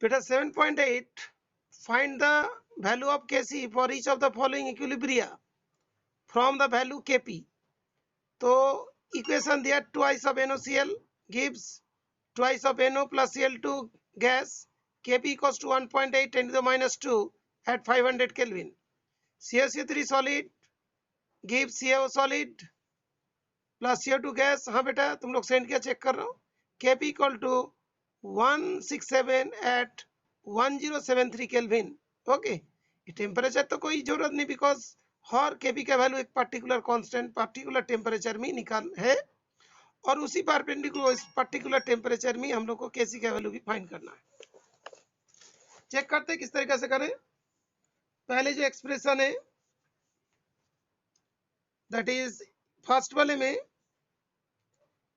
बेटा 7.8 find the value of Kc for each of the following equilibria from the value Kp. तो equation दिया twice of NaCl gives twice of NO plus Cl2 gas Kp equals to 1.8 10 to the minus 2 at 500 Kelvin. CaCO3 solid gives CaO solid plus CO2 gas. हाँ बेटा तुम लोग send किया, check कर रहा हूँ. Kp equal to 167 at 1073 kelvin. Okay, temperature तो कोई जरूरत नहीं, बिकॉज हर Kp का वैल्यू एक पर्टिकुलर कांस्टेंट पर्टिकुलर टेम्परेचर में निकाल है, और उसी परपेंडिकुलर इस पर्टिकुलर टेम्परेचर में हम लोग को Kc का वैल्यू भी फाइंड करना है. चेक करते हैं किस तरीके से करें. पहले जो एक्सप्रेशन है दैट इज फर्स्ट वाले में,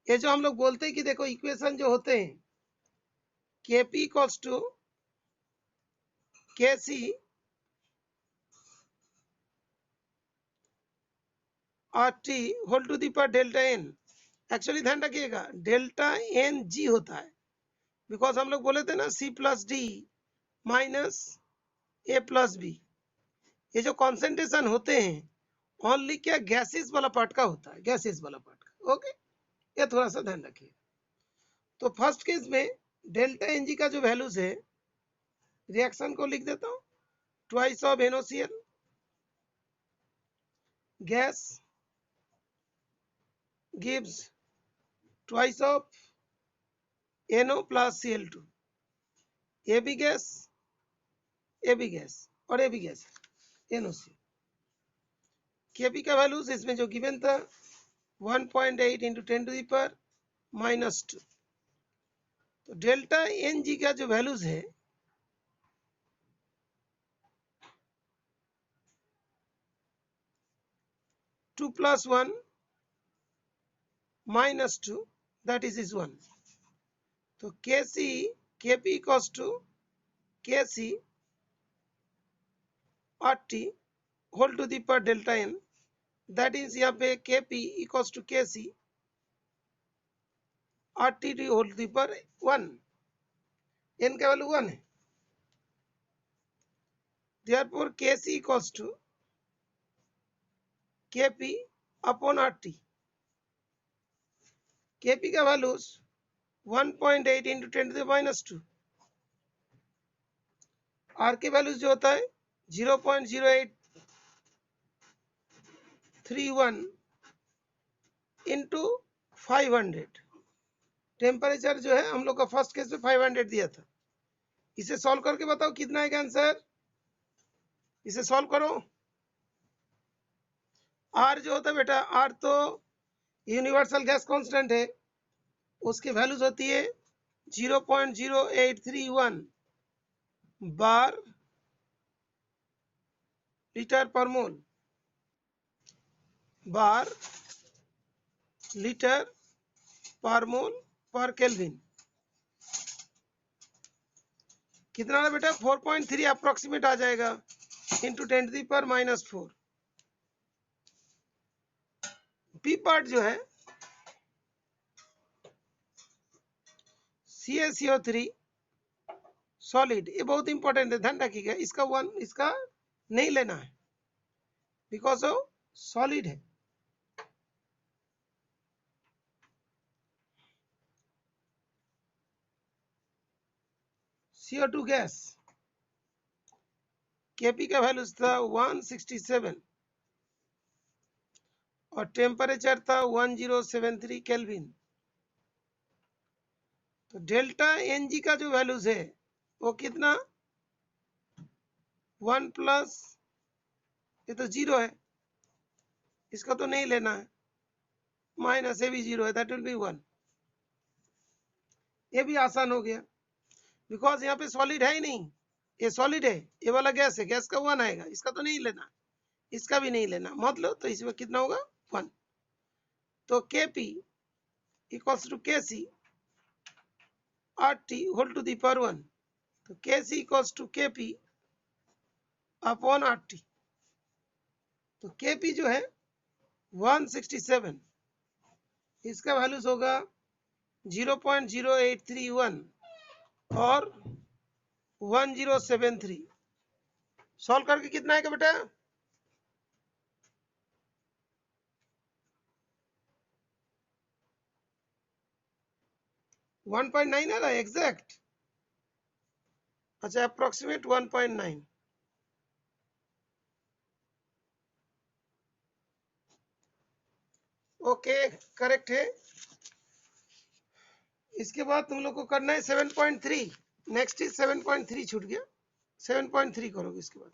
ये जो हम लोग बोलते हैं कि देखो इक्वेशन जो होते हैं Kp इक्वल्स टू Kc और T होल टू दी पर डेल्टा एन. एक्चुअली ध्यान रखिएगा डेल्टा एन जी होता है, बिकॉज हम लोग बोले थे ना C प्लस डी माइनस ए प्लस बी. ये जो कॉन्सेंट्रेशन होते हैं ओनली क्या गैसेस वाला पार्ट का होता है, गैसेस वाला पार्ट का. ओके, ये थोड़ा सा ध्यान रखिए. तो फर्स्ट केस में डेल्टा एन जी का जो वैल्यूज है, रिएक्शन को लिख देता हूँ. Twice of NaCl gas gives twice of NO plus Cl2. ये भी गैस और ये भी गैस NOC. Kp का वैल्यूज इसमें जो गिवन था 1.8 इंटू 10 टू दी पर माइनस 2. तो डेल्टा एन जी का जो वैल्यूज है two plus 1 minus 2 that is 1. तो Kp इक्वल्स टू Kc और T होल टू दी पर डेल्टा एन, दैट इज यहाँ पे Kp इक्वल्स टू Kc और T होल टू दी पर 1. एन का वैल्यू 1 है. Therefore Kc equals to Kp upon RT. Kp का values 1.8 into 10 to the minus 2. R के values जो होता है 0.0831 इंटू 500. टेम्परेचर जो है हम लोग का फर्स्ट केस में 500 दिया था. इसे सॉल्व करके बताओ कितना है आंसर. इसे सॉल्व करो. R जो होता है बेटा, R तो यूनिवर्सल गैस कांस्टेंट है, उसकी वैल्यूज होती है 0.0831 बार लीटर पर मोल, बार लीटर पर मोल पर केल्विन. कितना है बेटा 4.3 अप्रोक्सीमेट आ जाएगा इंटू 10 टू दी पर माइनस 4. बी पार्ट जो है CaCO3 सॉलिड, ये बहुत इंपॉर्टेंट है, ध्यान रखिएगा. इसका नहीं लेना है बिकॉज वो सॉलिड है. CO2 गैस Kp का वैल्यू था 167 और टेम्परेचर था 1073 केल्विन. तो डेल्टा Ng का जो वैल्यूज है वो कितना 1 प्लस, ये तो 0 है, इसका तो नहीं लेना है, माइनस ये भी 0 है, दैट विल बी 1. ये भी आसान हो गया बिकॉज यहाँ पे सॉलिड है ही नहीं, ये सॉलिड है, ये वाला गैस है, गैस का 1 आएगा, इसका तो नहीं लेना, इसका भी नहीं लेना, मतलब तो इसमें कितना होगा 1. तो Kp equals to Kc RT whole to the पर 1. तो Kc equals to Kp upon RT. तो Kp जो है 167, इसका वैल्यूज होगा 0.0831 और 1073 सॉल्व करके कितना आएगा बेटा? 1.9 आ रहा है एग्जैक्ट? अच्छा अप्रोक्सीमेट 1.9। ओके करेक्ट है। इसके बाद तुम लोग को करना है 7.3। नेक्स्ट इज 7.3 छूट गया, 7.3 करोगे इसके बाद।